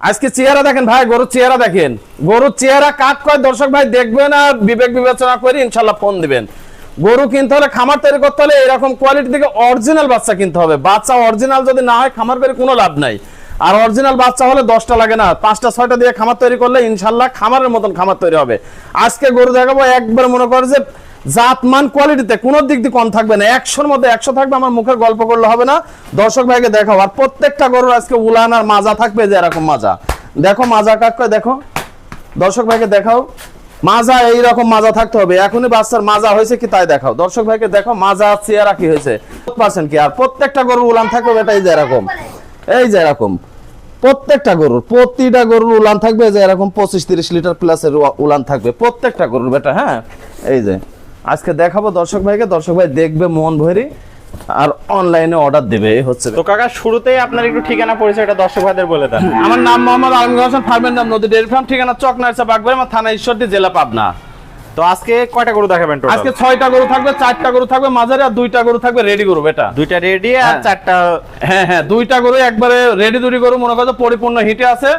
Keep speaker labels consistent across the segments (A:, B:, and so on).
A: আজকে চেহারা দেখেন ভাই, গরুর চেহারা দেখেন, গরুর চেহারা কাট কয় দর্শক ভাই দেখবেন আর বিবেক বিবেচনা করে ইনশাল্লাহ ফোন দিবেন। গরু কিনতে হলে, খামার তৈরি করতে হলে এরকম কোয়ালিটি থেকে অরিজিনাল বাচ্চা কিনতে হবে। বাচ্চা অরিজিনাল যদি না হয় খামার করে কোনো লাভ নাই। আর অরিজিনাল বাচ্চা হলে 10টা লাগে না, 5টা 6টা দিয়ে খামার তৈরি করলে ইনশাল্লাহ খামারের মতন খামার তৈরি হবে। আজকে গরু দেখাবো একবার মনে করে যে জাতমান কোয়ালিটিতে কোনো দিক দিয়ে কম থাকবে না, 100-র মধ্যে 100 থাকবে। আমার মুখের গল্প করলে হবে না, দর্শক ভাইকে দেখাও। আর প্রত্যেকটা গরুর আজকে উলান আর মাজা থাকবে যে এরকম মাজা। দেখো মাজা কাট করে দেখো, দর্শক ভাইকে দেখাও। মাজা এইরকম মাজা থাকতে হবে। এখনই বাচ্চার মাজা হয়েছে কি তাই দেখাও, দর্শক ভাইকে দেখো মাজা চেহারা কি হয়েছে পারছেন কি। আর প্রত্যেকটা গরুর উলান থাকবে এটা এই যে এরকম, এই যে এরকম প্রত্যেকটা গরুর, প্রতিটা গরুর উলান থাকবে যে এরকম 25-30 লিটার প্লাসের উলান থাকবে প্রত্যেকটা গরুর বেটা। হ্যাঁ এই যে আজকে দেখাবো দর্শক ভাইকে, দর্শক ভাই দেখবে মন ভরে আর অনলাইনে অর্ডার দেবে। এই হচ্ছে
B: তো কাকা শুরুতেই আপনার একটু ঠিকানা পরিচয়টা দর্শক ভাইদের বলে দেন।
A: আমার নাম মোহাম্মদ আলমগীর হোসেন, ফার্মের নাম নদী ডেয়ারি ফার্ম, ঠিকানা চকনারসা বাগবাড়ি, আমার থানা ঈশ্বরদী, জেলা পাবনা।
B: তো আজকে কয়টা গরু দেখাবেন টোটাল?
A: আজকে 6টা গরু থাকবে, 4টা গরু থাকবে মাঝারি আর 2টা গরু থাকবে রেডি গরু বেটা।
B: 2টা রেডি আর 4টা।
A: হ্যাঁ 2টা গরু একবারে রেডি, 2টি গরু মনে করো পরিপূর্ণ হিটে আছে।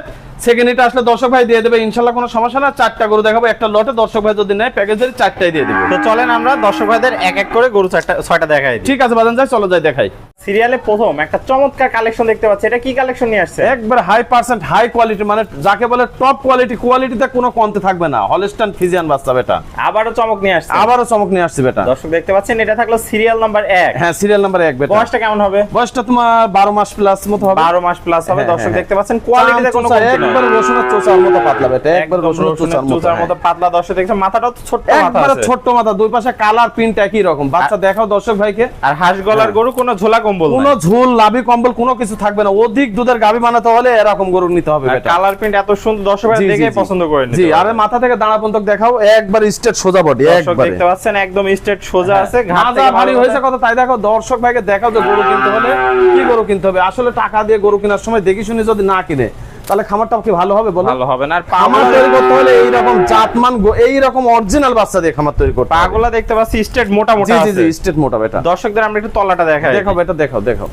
A: সেকেন্ড হিটে আসলে দর্শক ভাই দিয়ে দেবে ইনশাআল্লাহ, কোনো সমস্যা না। 4টা গরু দেখাবো একটা লটে, দর্শক ভাই যদি নেয় প্যাকেজের 4টাই দিয়ে দেবে।
B: তো চলেন আমরা দর্শক ভাইদের এক এক করে গরু 6টা দেখাই।
A: ঠিক আছে বাজান, যাই চলো যাই দেখাই।
B: সিরিয়ালে প্রথম একটা চমৎকার কালেকশন দেখতে পাচ্ছি, এটা কি কালেকশন নিয়ে আসছে?
A: একবার হাই পার্সেন্ট হাই কোয়ালিটি, মানে যাকে বলে টপ কোয়ালিটি, কোয়ালিটিতে কোনো কমতে থাকবে না। হলস্টাইন ফ্রিজিয়ান বাচ্চা বেটা,
B: আবারও চমক নিয়ে আসছে।
A: আবারও চমক নিয়ে আসছে বেটা।
B: দর্শক দেখতে পাচ্ছেন এটা থাকলো সিরিয়াল নাম্বার 1।
A: হ্যাঁ সিরিয়াল নাম্বার 1 বেটা।
B: বয়সটা কেমন হবে?
A: বয়সটা তোমার 12 মাস প্লাস মতো হবে।
B: 12 মাস প্লাস হবে। দর্শক দেখতে পাচ্ছেন কোয়ালিটিতে কোনো কমতি নাই।
A: একবার রসুনের চোচার মতো পাতলা বেটা, একবার রসুনের চোচার মতো
B: পাতলা। দর্শক দেখছেন মাথাটাও তো ছোট মাথা
A: একবার
B: আছে,
A: ছোট মাথা, দুই পাশে কালার প্রিন্ট একই রকম। বাচ্চা দেখাও দর্শক ভাইকে।
B: আর হাঁস গলার গরু কোনো ঝোলা কম্বল নাই,
A: কোনো ঝুল লাভি কম্বল কোনো কিছু থাকবে না। অধিক দুধের গাভী বানাতে হলে এরকম গরু নিতে হবে বেটা।
B: কালার প্রিন্ট এত সুন্দর, দর্শক ভাই দেখে পছন্দ করে নিতে।
A: জি, আরে মাথা থেকে দাঁড়া পর্যন্ত দেখাও, একবার স্ট্রেট সোজা বডি, একবার
B: দেখতে পাচ্ছেন একদম স্ট্রেট সোজা আছে।
A: গাজা ভারী হয়েছে কথা তাই দেখো। দর্শক ভাইকে দেখাও যে গরু কিনতে হলে কি গরু কিনতে হবে। আসলে টাকা দিয়ে গরু কেনার সময় দেখি শুনে যদি না কিনে তাহলে খামারটা কি ভালো হবে বলো?
B: ভালো হবে না। আর
A: খামার তৈরি করতে হলে এইরকম জাতমান, এইরকম অরিজিনাল বাচ্চা দিয়ে খামার তৈরি করতে হবে।
B: পাগলা দেখতে পাচ্ছি স্ট্রেট মোটা মোটা আছে।
A: জি স্ট্রেট মোটা বেটা।
B: দর্শকদের আমরা একটু তলাটা দেখাই।
A: দেখাও বেটা, দেখাও দেখাও।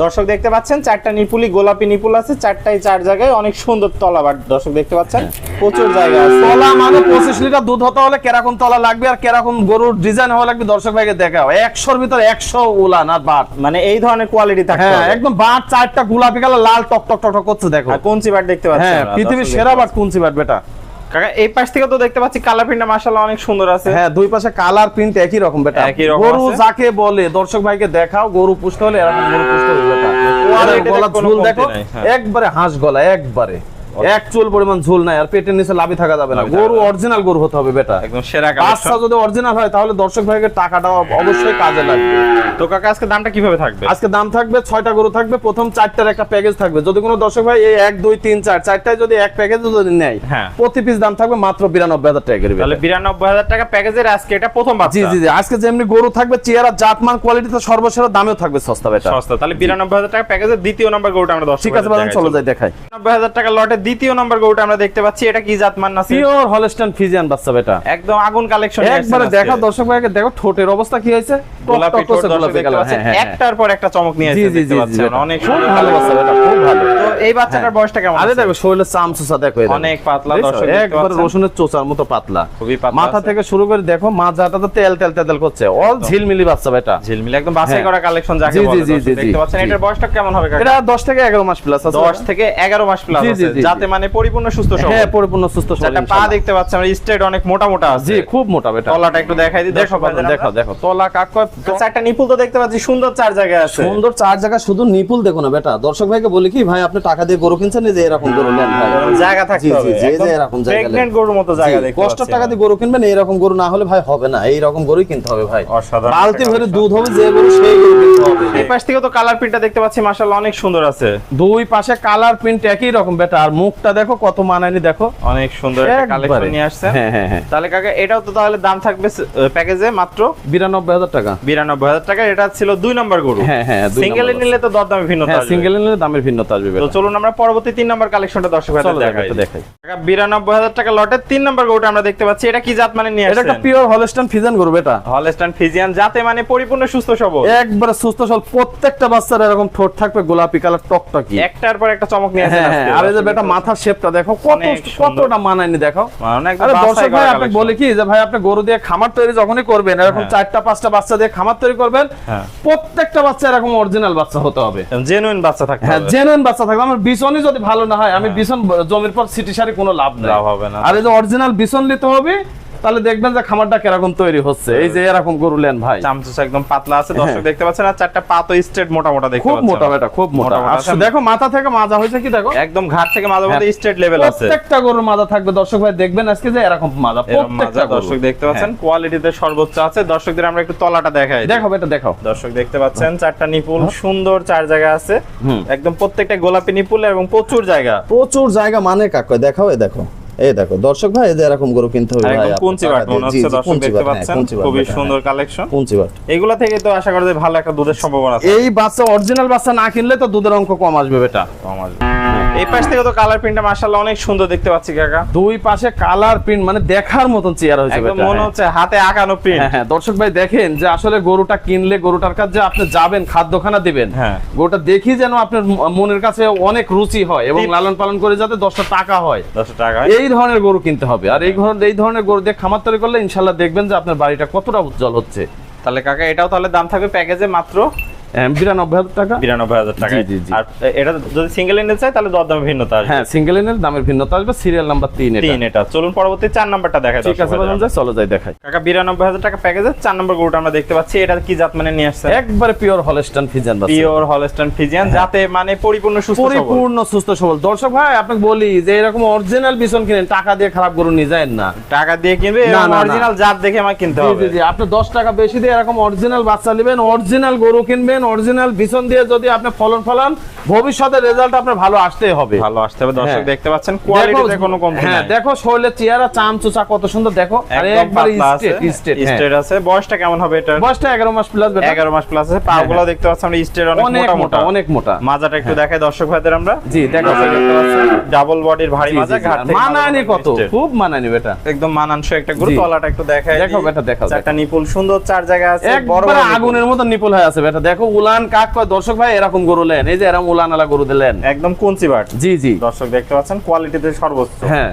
B: দর্শক দেখতে পাচ্ছেন 4টা নিপুলি গোলাপি নিপুল আছে, 4টাই 4 জায়গায়, অনেক সুন্দর তলা। বাট দর্শক দেখতে পাচ্ছেন প্রচুর জায়গা আছে।
A: তলা মানে 25 লিটার দুধ হতে হলে কিরকম তলা লাগবে আর কিরকম গরুর ডিজাইন হওয়া লাগবে দর্শক ভাইকে দেখাও। 100-র ভিতর 100 উলান আর বাট,
B: মানে এই ধরনের কোয়ালিটি থাকবে।
A: হ্যাঁ একদম বাট 4টা গোলাপি কালার লাল টক টক টক করছে দেখো।
B: আর কুঞ্চি বাট দেখতে পাচ্ছেন,
A: হ্যাঁ পৃথিবীর সেরা বাট কুঞ্চি বাট বেটা।
B: কাকা এই পাশ থেকে তো দেখতে পাচ্ছি কালার প্রিন্টটা মাশাআল্লাহ অনেক সুন্দর আছে।
A: হ্যাঁ দুই পাশে কালার প্রিন্ট একই রকম বেটা। গরু যাকে বলে দর্শক ভাইকে দেখাও, গরু পুষতে হলে এরকম গরু পুষতে হবে বেটা। গলা ঝুল দেখো, একবারে হাঁস গলা, একবারে এক চুল পরিমাণ ঝুল নাই। আর পেটের নিচে লাভি থাকা যাবে না। গরু অরিজিনাল গরু হতে হবে বেটা,
B: একদম সেরা কালেকশন।
A: বাচ্চা যদি অরিজিনাল হয় তাহলে দর্শক ভাইকে টাকাটা অবশ্যই কাজে লাগবে।
B: তো কাকা আজকে দামটা কিভাবে থাকবে?
A: আজকে দাম থাকবে 6টা গরু থাকবে, প্রথম 4টার একটা প্যাকেজ থাকবে। যদি কোনো দর্শক ভাই এই 1 2 3 4 4টায় যদি এক প্যাকেজ যদি নেয়, প্রতি পিস দাম থাকবে মাত্র 92,000 টাকা করে।
B: তাহলে 92,000 টাকা প্যাকেজের আজকে এটা প্রথম বাচ্চা।
A: জি জি জি, আজকে যেমনি গরু থাকবে চেহারা জাতমান কোয়ালিটিতে সর্বশেষ দামেও থাকবে সস্তা বেটা,
B: সস্তা। তাহলে 92,000 টাকা প্যাকেজের দ্বিতীয় নাম্বার গরুটা আমরা দর্শক।
A: ঠিক আছে বাজান চলো যাই দেখাই।
B: 92,000 টাকা লটের দ্বিতীয় নাম্বার গরুটা আমরা দেখতে পাচ্ছি, এটা কি জাতমান আছে?
A: পিওর হলস্টাইন ফ্রিজিয়ান বাচ্চা বেটা,
B: একদম আগুন কালেকশন।
A: একবারে দেখা দর্শক ভাইকে দেখো ঠোঁটের অবস্থা কি হয়েছে,
B: গোলাপি ঠোঁট গোলাপি কালার। একটার পর একটা চমক নিয়ে আসছে দেখতে পাচ্ছেন, অনেক
A: ভালো বাচ্চা বেটা, খুব ভালো।
B: তো এই বাচ্চাটার বয়সটা কেমন?
A: আরে দেখো শরীরের চামচুসা দেখো,
B: অনেক পাতলা দর্শক,
A: একবারে রসুনের চোচার মতো পাতলা,
B: খুবই পাতলা।
A: মাথা থেকে শুরু করে দেখো মাথাটা তো তেল তেল তেল করছে, অল ঝিলমিলি বাচ্চা বেটা,
B: ঝিলমিলি একদম বাছাই করা কালেকশন যাকে বলে। দেখতে পাচ্ছেন এটার বয়সটা কেমন হবে কাকা?
A: এটা 10 থেকে 11 মাস প্লাস আছে।
B: 10 থেকে 11 মাস প্লাস আছে, যাতে মানে পরিপূর্ণ সুস্থ সবল।
A: হ্যাঁ পরিপূর্ণ সুস্থ সবল।
B: একটা পা দেখতে পাচ্ছেন আমরা স্ট্রেট অনেক মোটা মোটা আছে।
A: জি খুব মোটা বেটা।
B: তলাটা একটু দেখাই দিই,
A: দেখো দেখো দেখো তলা কাক কয়।
B: 4টা নিপুল তো দেখতে পাচ্ছি সুন্দর 4 জায়গায় আছে,
A: সুন্দর 4 জায়গা। শুধু নিপুল দেখো না বেটা, দর্শক ভাইকে বলি কি ভাই আপনি টাকা দিয়ে গরু কিনছেন যে এরকম গরু নেন ভাই,
B: জায়গা থাকতে হবে।
A: জি জি এরকম জায়গা,
B: প্রেগন্যান্ট গরুর মতো জায়গা দেখতে
A: কষ্ট টাকা দিয়ে গরু কিনবেন, এরকম গরু না হলে ভাই হবে না। এইরকম গরুই কিনতে হবে ভাই,
B: অসাধারণ।
A: বালতি ভরে দুধ হবে যে গরু সেই গরু কিনতে হবে।
B: এই পাশ থেকে তো কালার প্রিন্টটা দেখতে পাচ্ছি মাশাআল্লাহ অনেক সুন্দর আছে।
A: দুই পাশে কালার প্রিন্ট একই রকম বেটা, আর মুখটা দেখো কত মানানি দেখো,
B: অনেক সুন্দর একটা কালেকশন নিয়ে আসছে।
A: হ্যাঁ হ্যাঁ হ্যাঁ।
B: তাহলে কাকা এটাও তো তাহলে দাম থাকবে প্যাকেজে মাত্র
A: 92,000 টাকা।
B: 92,000 টাকা। এটা ছিল 2 নাম্বার গরু।
A: হ্যাঁ হ্যাঁ,
B: সিঙ্গেলে নিলে তো দরদামে ভিন্নতা আসবে।
A: সিঙ্গেলে নিলে দামের ভিন্নতা আসবে।
B: তো চলুন আমরা পরবর্তী 3 নাম্বার কালেকশনটা দর্শক ভাইদের দেখাই। টাকা 92,000 টাকা লটের 3 নাম্বার গরুটা আমরা দেখতে পাচ্ছি, এটা কি জাত মানে নিয়ে আসছে?
A: এটা একটা পিওর হলস্টাইন ফ্রিজিয়ান গরু বেটা,
B: হলস্টাইন ফ্রিজিয়ান জাতে মানে পরিপূর্ণ সুস্থ সবল,
A: একবারে সুস্থ সবল প্রত্যেকটা বাচ্চার এরকম ঠোঁট থাকবে গোলাপি কালার টকটকি।
B: একটার পর একটা চমক নিয়ে আসেন আজকে।
A: আর এই যে বেটা মাথার শেপটা দেখো কতটা মানায়নি দেখো।
B: একদম
A: আরে
B: বাছাই
A: দর্শক
B: করা
A: ভাই আপনি
B: collection।
A: বলি কি যে ভাই আপনি গরু দিয়ে খামার তৈরি যখনই করবেন এরকম 4টা 5টা বাচ্চা দিয়ে খামার তৈরি করবেন, প্রত্যেকটা বাচ্চা এরকম অরিজিনাল বাচ্চা হতে হবে,
B: জেনুইন বাচ্চা থাকতে
A: হ্যাঁ
B: হবে।
A: জেনুইন বাচ্চা থাকবে। আমার বিছনই যদি ভালো না হয়, আমি বিছন জমির পর সিটি সারি কোনো লাভ নাই,
B: লাভ হবে না।
A: আর এই যে অরিজিনাল বিছন নিতে হবে, তাহলে দেখবেন যে খামারটা কিরকম তৈরি হচ্ছে। এই যে এরকম গরু লেন ভাই,
B: চামচুস একদম পাতলা আছে, দর্শক দেখতে পাচ্ছেন। আর 4টা পা তো স্ট্রেট মোটা মোটা দেখতে
A: খুব
B: পাচ্ছেন।
A: মোটা বেটা, খুব মোটা।
B: মোটা
A: আর
B: আছে।
A: দেখো মাথা থেকে মাজা হয়েছে কি দেখো,
B: একদম ঘাট থেকে মাঝে মধ্যে স্ট্রেট লেভেল আছে।
A: প্রত্যেকটা গরুর মাজা থাকবে দর্শক ভাই, দেখবেন আজকে যে এরকম মাজা
B: এরকম মাজা
A: প্রত্যেকটা
B: দর্শক
A: গরু।
B: দেখতে পাচ্ছেন, কোয়ালিটিতে সর্বোচ্চ আছে। দর্শকদের আমরা একটু তলাটা দেখাই।
A: দেখো বেটা দেখো,
B: দর্শক দেখতে পাচ্ছেন 4টা নিপুল সুন্দর 4 জায়গা আছে, একদম প্রত্যেকটা গোলাপি নিপুল এবং প্রচুর জায়গা।
A: প্রচুর জায়গা মানে কাকু দেখাও, এই দেখো, এই দেখো দর্শক ভাই, এই যে এরকম গরু কিনতে হবে ভাই,
B: একদম
A: আপনি
B: কুঞ্চি বাট
A: টাকা
B: মনে
A: দিয়ে।
B: হচ্ছে,
A: জি, জি,
B: দর্শক
A: কুঞ্চি
B: দেখতে
A: বাট, হ্যাঁ,
B: পাচ্ছেন
A: কুঞ্চি বাট
B: খুবই
A: বেটা,
B: সুন্দর
A: হ্যাঁ।
B: কালেকশন।
A: কুঞ্চি বাট
B: এগুলা থেকে তো আশা করা যায় ভালো একটা দুধের সম্ভাবনা আছে।
A: এই বাচ্চা অরিজিনাল বাচ্চা না কিনলে তো দুধের অঙ্ক কম আসবে বেটা।
B: এই পাশ থেকে তো কালার প্রিন্টটা মাশাআল্লাহ অনেক সুন্দর দেখতে পাচ্ছি কাকা।
A: দুই পাশে কালার প্রিন্ট মানে দেখার মতন চেয়ার হয়েছে
B: একদম
A: বেটা,
B: মনে
A: হ্যাঁ।
B: হচ্ছে হাতে আঁকানো প্রিন্ট।
A: হ্যাঁ, হ্যাঁ, দর্শক ভাই দেখেন যে আসলে গরুটা কিনলে গরুটার কাছে যে আপনি যাবেন খাদ্যখানা দিবেন,
B: হ্যাঁ।
A: গরুটা দেখি যেন আপনার মনের কাছে অনেক রুচি হয় এবং লালন পালন করে যাতে 10টা টাকা হয়,
B: 10 টাকা।
A: এই ধরনের গরু কিনতে হবে। আর এই ধরনের গরু দিয়ে খামার তৈরি করলে ইনশাল্লাহ দেখবেন যে আপনার বাড়িটা কতটা উজ্জ্বল হচ্ছে।
B: তাহলে কাকা এটাও তাহলে দাম থাকবে প্যাকেজে মাত্র
A: 92,000 টাকা।
B: 92,000 টাকা।
A: জি, জি, জি।
B: আর এটা যদি সিঙ্গেল নিতে চাই তাহলে দরদামে ভিন্নতা আসবে।
A: হ্যাঁ, সিঙ্গেল এর দামের ভিন্নতা আসবে। সিরিয়াল নাম্বার 3 এটা।
B: 3 এটা। চলুন পরবর্তী 4 নাম্বারটা দেখাই।
A: ঠিক আছে বাজান, যাই চলো যাই দেখাই।
B: কাকা 92,000 টাকা প্যাকেজে 4 নম্বর গরুটা আমরা দেখতে পাচ্ছি। এটা কি জাত মানে নিয়ে আসছে?
A: একবারে পিওর হলস্টাইন ফ্রিজিয়ান বাচ্চা।
B: পিওর হলস্টাইন ফ্রিজিয়ান, যাতে মানে পরিপূর্ণ সুস্থ সবল।
A: পরিপূর্ণ সুস্থ সবল। দর্শক ভাই আপনাকে বলি যে এরকম অরিজিনাল বিছন কিনেন, টাকা দিয়ে খারাপ গরু নিয়ে যায় না।
B: টাকা দিয়ে কিনবে
A: না,
B: এবং
A: না, না।
B: অরিজিনাল জাত দেখে আমার কিনতে
A: জি,
B: হবে।
A: জি, জি, আপনি 10 টাকা বেশি দিয়ে এরকম অরিজিনাল বাচ্চা নেবেন, অরিজিনাল গরু কিনবেন, অরিজিনাল বিছন দিয়ে যদি আপনি ফলন ফলান, ভবিষ্যতে রেজাল্ট আপনার ভালো আসতেই হবে।
B: ভালো আসতে হবে। দর্শক
A: হ্যাঁ।
B: দেখতে পাচ্ছেন কোয়ালিটিতে কোনো কমতি
A: হ্যাঁ,
B: নাই।
A: দেখো শরীরের চেহারা চামচুচা কত সুন্দর দেখো, আর
B: একদম
A: একবারে
B: পাতলা আছে,
A: স্টেট
B: স্টেট আছে। বয়সটা কেমন হবে এটা?
A: বয়সটা 11 মাস প্লাস বেটা।
B: 11 মাস প্লাস আছে। পাগুলো দেখতে পাচ্ছেন আমরা স্টেট অনেক
A: অনেক
B: মোটা
A: মোটা,
B: মোটা।
A: অনেক মোটা।
B: মাজাটা একটু দেখাই দর্শক ভাইদের আমরা।
A: জি দেখো,
B: দেখতে পাচ্ছেন ডাবল বডির ভারী
A: জি, জি,
B: মাজা,
A: জি।
B: ঘাট
A: আর
B: থেকে
A: মানায়নি
B: মাজা
A: কত,
B: straight।
A: খুব মানায়নি বেটা।
B: একদম মানানসই একটা গরু।
A: জি।
B: তলাটা একটু দেখাই।
A: দেখো বেটা, দেখো,
B: 4টা নিপুল সুন্দর 4 জায়গা আছে, বড়
A: একবারে
B: বড় নিপুল।
A: আগুনের মতো নিপুল হয়ে আছে বেটা। দেখো উলান কাক কয় দর্শক ভাই, এরকম গরু লেন, এই যে এরকম উলান আলা গরু দিলেন।
B: একদম কুঞ্চি বাট।
A: জি জি,
B: দর্শক দেখতে পাচ্ছেন কোয়ালিটিতে সর্বোচ্চ।
A: হ্যাঁ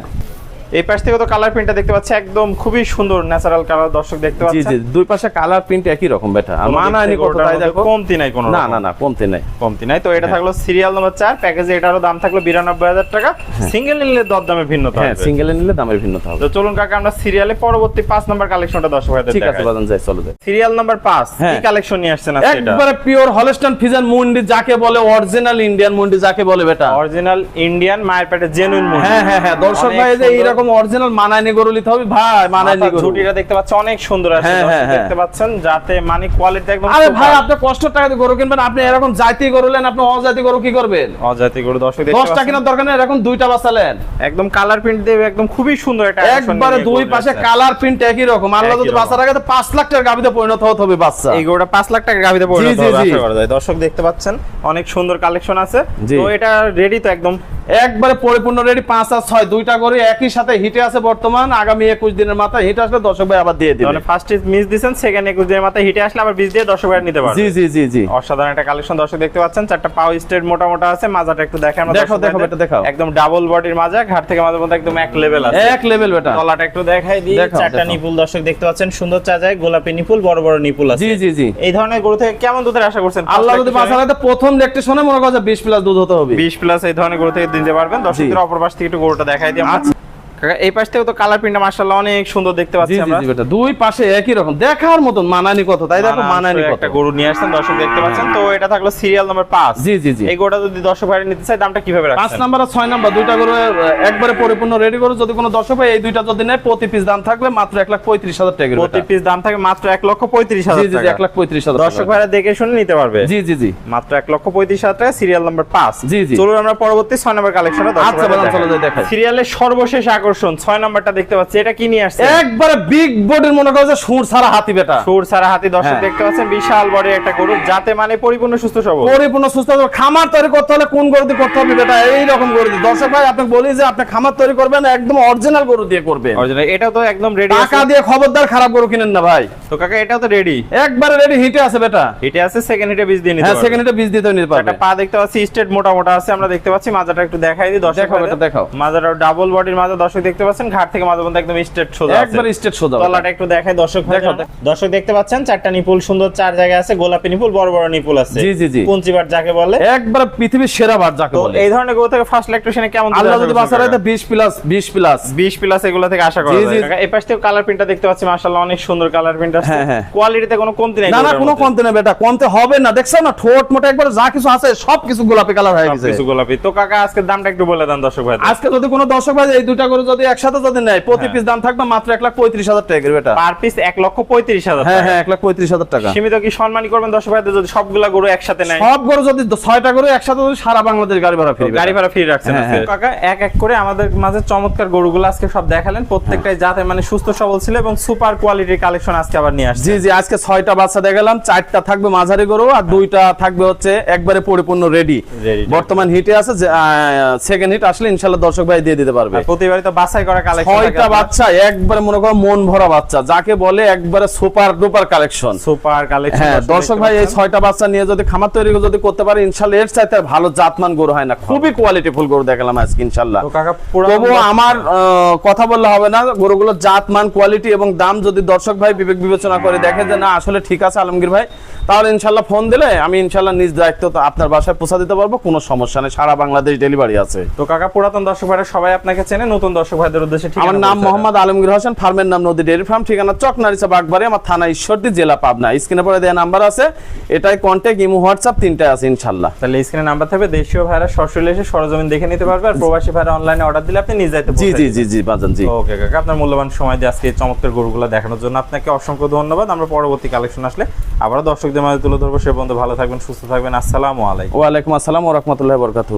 B: এই পাশ থেকে তো কালার প্রিন্টটা দেখতে পাচ্ছি, একদম খুবই সুন্দর ন্যাচারাল কালার। দর্শক দেখতে
A: জি
B: পাচ্ছেন
A: জি, দুই পাশে কালার প্রিন্ট একই রকম বেটা। আর মানায়নি কত তাই দেখো,
B: কমতি নাই কোনো
A: না
B: রকম।
A: না না, কমতে নাই।
B: কমতি নাই। তো এটা থাকলো সিরিয়াল নাম্বার 4 প্যাকেজে, এটারও দাম থাকলো 92,000 টাকা। সিঙ্গেল নিলে দরদামে ভিন্নতা
A: হ্যাঁ,
B: হবে।
A: সিঙ্গেলে নিলে দামের ভিন্নতা হবে।
B: তো চলুন কাকা আমরা সিরিয়ালে পরবর্তী 5 নাম্বার কালেকশনটা দর্শক ভাইদের
A: ঠিক আছে
B: দেখাই।
A: বাজান, যাই চলো যাই।
B: সিরিয়াল নাম্বার 5
A: হ্যাঁ।
B: কি কালেকশন নিয়ে আসছেন আজকে? এটা
A: একবারে পিওর হলস্টাইন ফ্রিজিয়ান মুন্ডি যাকে বলে, অরিজিনাল ইন্ডিয়ান মুন্ডি যাকে বলে বেটা।
B: অরিজিনাল ইন্ডিয়ান মায়ের পেটে জেনুইন মুন্ডি।
A: হ্যাঁ হ্যাঁ হ্যাঁ, দর্শক
B: অনেক
A: ভাই যে
B: সুন্দর।
A: এইরকম অরিজিনাল মানায়নি গরু নিতে হবে ভাই, মানায়নি
B: মাথার
A: গরু।
B: ঝুঁটিটা দেখতে পাচ্ছেন অনেক সুন্দর আছে।
A: হ্যাঁ,
B: দর্শক
A: হ্যাঁ,
B: দেখতে পাচ্ছেন, যাতে মানে কোয়ালিটি একদম
A: আরে
B: super।
A: ভাই আপনি কষ্টের টাকা দিয়ে গরু কিনবেন, আপনি এরকম জাতি গরু নেন, আপনি অজাতি গরু কি করবেন?
B: অজাতি গরু দর্শক দেখতে
A: 10টা
B: পাচ্ছেন।
A: কেনার দরকার নেই, এরকম দুইটা বাচ্চা নেন।
B: একদম কালার প্রিন্ট দিয়ে একদম খুবই সুন্দর একটা আকর্ষণ
A: একবারে
B: নিয়ে
A: দুই
B: গরু
A: পাশে
B: আছে।
A: কালার প্রিন্ট একই রকম। আল্লাহ
B: একই
A: যদি
B: রকম।
A: বাচ্চা রাখে তো 5 লাখ টাকার গাবিতে পরিণত হতে হবে বাচ্চা।
B: এই গরুটা 5 লাখ টাকা গাবিতে পরিণত
A: জি,
B: হবে
A: জি।
B: আশা করা যায়। দর্শক দেখতে পাচ্ছেন অনেক সুন্দর কালেকশন আছে।
A: জি।
B: তো এটা রেডি তো একদম
A: একবারে পরিপূর্ণ রেডি। 5 আর 6 দুইটা করে একই সাথে হিটে আছে বর্তমান। আগামী 21 দিনের মাথায় হিট আসলে দর্শক ভাই আবার দিয়ে দিবে।
B: মানে ফার্স্ট মিস দিবেন, সেকেন্ড 21 দিনের মাথায় হিটে আসলে আবার 20 দিয়ে দর্শক ভাই নিতে পারবে।
A: জি জি জি জি,
B: অসাধারণ একটা কালেকশন দর্শক দেখতে পাচ্ছেন। 4টা পাও স্টেট মোটা মোটা আছে, মাজাটা একটু দেখেন আমরা।
A: দেখো,
B: দর্শক
A: দেখো,
B: ভাইদের।
A: এটা দেখাও।
B: একদম ডাবল বডির মাজা, ঘাট থেকে মাঝে মধ্যে একদম এক লেভেল আছে।
A: এক লেভেল বেটা।
B: তলাটা একটু দেখাই দিই।
A: দেখাও,
B: 4টা
A: দেখাও।
B: নিপুল দর্শক দেখতে পাচ্ছেন, সুন্দর চাজায় গোলাপি নিপুল, বড় বড় নিপুল আছে।
A: জি জি জি,
B: এই ধরনের গরু থেকে কেমন দুধের আশা করছেন?
A: আল্লাহ যদি বাঁচা রাখে প্রথম লেকটেশনে মনে করছে 20 প্লাস দুধ হতে হবে।
B: 20 প্লাস এই ধরনের গরু থেকে দিতে পারবেন। দর্শকদের অপর পাশ থেকে একটু গরুটা দেখাই দিই আমরা। কাকা এই পাশ থেকে তো কালার প্রিন্টটা মাশাআল্লাহ অনেক সুন্দর দেখতে
A: জি
B: পাচ্ছি
A: জি
B: আমরা।
A: জি বেটা, দুই পাশে একই রকম দেখার মতন। মানানি কত তাই দেখো, মানানি কত।
B: একটা গরু নিয়ে আসছেন দর্শক দেখতে পাচ্ছেন। তো এটা থাকলো সিরিয়াল নাম্বার 5।
A: জি জি জি,
B: এই গরুটা যদি দর্শক ভাইরা নিতে চায় দামটা কিভাবে
A: 5
B: রাখছেন?
A: নাম্বার আর 6 নাম্বার দুইটা করে একবারে পরিপূর্ণ রেডি করে যদি কোনো দর্শক ভাই এই দুইটা যদি নেয়, প্রতি পিস দাম থাকবে মাত্র 1,35,000 টাকা।
B: প্রতি পিস দাম থাকে মাত্র
A: জি
B: 1,35,000
A: জি জি,
B: টাকা।
A: 1,35,000
B: দর্শক ভাইরা দেখে শুনে নিতে পারবে।
A: জি জি জি,
B: মাত্র 1,35,000 টাকা, সিরিয়াল নাম্বার 5।
A: জি, জি।
B: চলুন আমরা পরবর্তী 6 নাম্বার কালেকশনে
A: আচ্ছা বাজান চলে যাই দেখাই।
B: সিরিয়ালের সর্বশেষ আকর্ষণ 6 নাম্বারটা দেখতে পাচ্ছি, এটা কি নিয়ে আসছে?
A: একবারে বিগ বডির মনে করো যে সুর ছাড়া হাতি বেটা,
B: সুর সারা হাতি দর্শক
A: হ্যাঁ।
B: দেখতে পাচ্ছেন, বিশাল বড় একটা গরু, যাতে মানে পরিপূর্ণ সুস্থ সবল।
A: পরিপূর্ণ সুস্থ হবে। খামার তৈরি করতে হলে কোন গরু দিয়ে করতে হবে বেটা? এইরকম গরু দিয়ে। দর্শক ভাই আপনাকে বলি যে আপনি খামার তৈরি করবেন একদম অরিজিনাল গরু দিয়ে করবেন।
B: অরিজিনাল, এটাও তো একদম রেডি
A: টাকা দিয়ে খবরদার খারাপ গরু কিনেন না ভাই।
B: তো কাকা এটাও তো রেডি,
A: একবারে রেডি হিটে আছে বেটা।
B: এটা আছে সেকেন্ড হিটে বীজ দিয়ে নিতে
A: হ্যাঁ
B: পারবে।
A: সেকেন্ডে বীজ দিতে নিতে পারবে।
B: একটা পা দেখতে পাচ্ছি স্টেট মোটা মোটা আছে, আমরা দেখতে পাচ্ছি। মাজাটা একটু দেখাই দিই দর্শক,
A: দেখাও এটা দেখাও।
B: মাজাটা ডাবল বডির মাজা দর্শক দেখতে পাচ্ছেন, ঘাট থেকে মাজা পর্যন্ত একদম স্ট্রেট সোজা আছে,
A: একবারে স্ট্রেট সোজা।
B: তলাটা একটু দেখাই দর্শক।
A: দেখাও।
B: দর্শক দেখতে পাচ্ছেন চারটা নিপুল সুন্দর, চার জায়গায় আছে, গোলাপি নিপুল, বড় বড় নিপুল আছে।
A: জি জি জি।
B: পঞ্চিবার যাকে বলে,
A: একবারে পৃথিবীর সেরা বাট যাকে
B: তো
A: বলে।
B: এই ধরনের গরু থেকে ফার্স্ট ল্যাকটেশনে কেমন দুধ
A: আল্লাহ
B: আশা
A: যদি
B: করছেন
A: বাঁচায়
B: কাকা?
A: তো 20 প্লাস 20 প্লাস
B: 20 প্লাস এগুলো থেকে আশা করা
A: জি,
B: যায়
A: জি।
B: কাকা। এই পাশ থেকে কালার প্রিন্টটা দেখতে পাচ্ছি, মাশাআল্লাহ অনেক সুন্দর কালার প্রিন্ট আছে।
A: হ্যাঁ, হ্যাঁ।
B: কোয়ালিটিতে কোনো কমতি নেই
A: না না
B: গরুটার
A: কোনো
B: মধ্যে।
A: কমতে নেই বেটা, কমতে হবে না। দেখছো না ঠোঁট মোটা একবার যা কিছু আছে সব কিছু গোলাপি কালার হয়ে গেছে।
B: সবকিছু গোলাপি। তো কাকা আজকে দামটা একটু বলে দেন দর্শক ভাই।
A: আজকে যদি কোনো দর্শক ভাই এই দুটা গরু যদি একসাথে যদি নেয়, প্রতি
B: হ্যাঁ।
A: পিস দাম থাকবে মাত্র 1,35,000 টাকা করে বেটা।
B: পার পিস 1,35,000
A: হ্যাঁ
B: টাকা।
A: হ্যাঁ 1,35,000 টাকা।
B: সীমিত কি সম্মানী করবেন দর্শক ভাইদের যদি সবগুলা গরু একসাথে নেয়?
A: সব গরু যদি 6টা গরু একসাথে যদি সারা বাংলাদেশ গাড়ি ভাড়া ফ্রি।
B: গাড়ি ভাড়া ফ্রি রাখছেন
A: হ্যাঁ,
B: আজকে।
A: হ্যাঁ।
B: কাকা এক এক করে আমাদের মাঝে চমৎকার গরুগুলো আজকে সব দেখালেন, প্রত্যেকটাই যাতে মানে সুস্থ সবল ছিল এবং সুপার কোয়ালিটির কালেকশন আজকে আবার নিয়ে আসছে।
A: জি জি আজকে 6টা বাচ্চা দেখালাম, 4টা থাকবে মাঝারি গরু আর 2টা থাকবে হচ্ছে একবারে পরিপূর্ণ রেডি। বর্তমান হিটে আছে, সেকেন্ড হিট আসলে ইনশাআল্লাহ দর্শক ভাই দিয়ে দিতে পারবে।
B: প্রতিবারই তো বাছাই করা কালেকশন।
A: 6টা বাচ্চা একবারে মনে করো মন ভরা বাচ্চা, যাকে বলে একবারে super duper collection.
B: Super collection.
A: হ্যাঁ দর্শক ভাই এই 6টা বাচ্চা নিয়ে যদি খামার তৈরি যদি করতে পারে ইনশাআল্লাহ এর চাইতে আর ভালো জাতমান গরু হয় না। খুবই কোয়ালিটিফুল গরু দেখালাম আজকে ইনশাআল্লাহ।
B: তো কাকা পুরো
A: তবু আমার কথা বললে হবে না, গরুগুলো জাতমান কোয়ালিটি এবং দাম যদি দর্শক ভাই বিবেক বিবেচনা করে দেখে যে না আসলে ঠিক আছে আলমগীর ভাই, তাহলে ইনশাআল্লাহ ফোন দিলে আমি ইনশাআল্লাহ নিজ দায়িত্ব তো আপনার বাসায় পৌঁছে দিতে পারবো, কোনো সমস্যা নেই, সারা বাংলাদেশ ডেলিভারি আছে।
B: তো কাকা পুরাতন দর্শক ভাইরা সবাই আপনাকে চেনে, নতুন দর্শক ভাইদের উদ্দেশ্যে ঠিকানা
A: আমার নাম
B: বলতে
A: মোহাম্মদ আলমগীর হোসেন, ফার্মের নাম নদী ডেয়ারি ফার্ম, ঠিকানা চকনারিচা বাগবাড়ি, আমার থানা ঈশ্বরদী, জেলা পাবনা। স্ক্রিনে পরে দেওয়া নাম্বার আছে, এটাই কন্ট্যাক্ট, ইমো, হোয়াটসঅ্যাপ তিনটাই আছে ইনশাআল্লাহ।
B: তাহলে স্ক্রিনে নাম্বার থাকবে, দেশীয় ভাইরা সরাসরি এসে সরজমিন দেখে নিতে পারবে, আর প্রবাসী ভাইরা অনলাইনে অর্ডার দিলে আপনি নিজ দায়িত্বে
A: জি জি জি জি বাজান জি।
B: ওকে কাকা, আপনার মূল্যবান সময় দিয়ে আজকে এই চমৎকার গরুগুলো দেখানোর জন্য আপনাকে অসংখ্য ধন্যবাদ। আমরা পরবর্তী কালেকশন আসলে আবারও দর্শকদের মাঝে তুলে ধরবো। সে পর্যন্ত ভালো থাকবেন, সুস্থ থাকবেন। আসসালামু আলাইকুম।
A: ওয়ালাইকুম আসসালাম ওয়া রাহমাতুল্লাহি ওয়া বারাকাতুহু।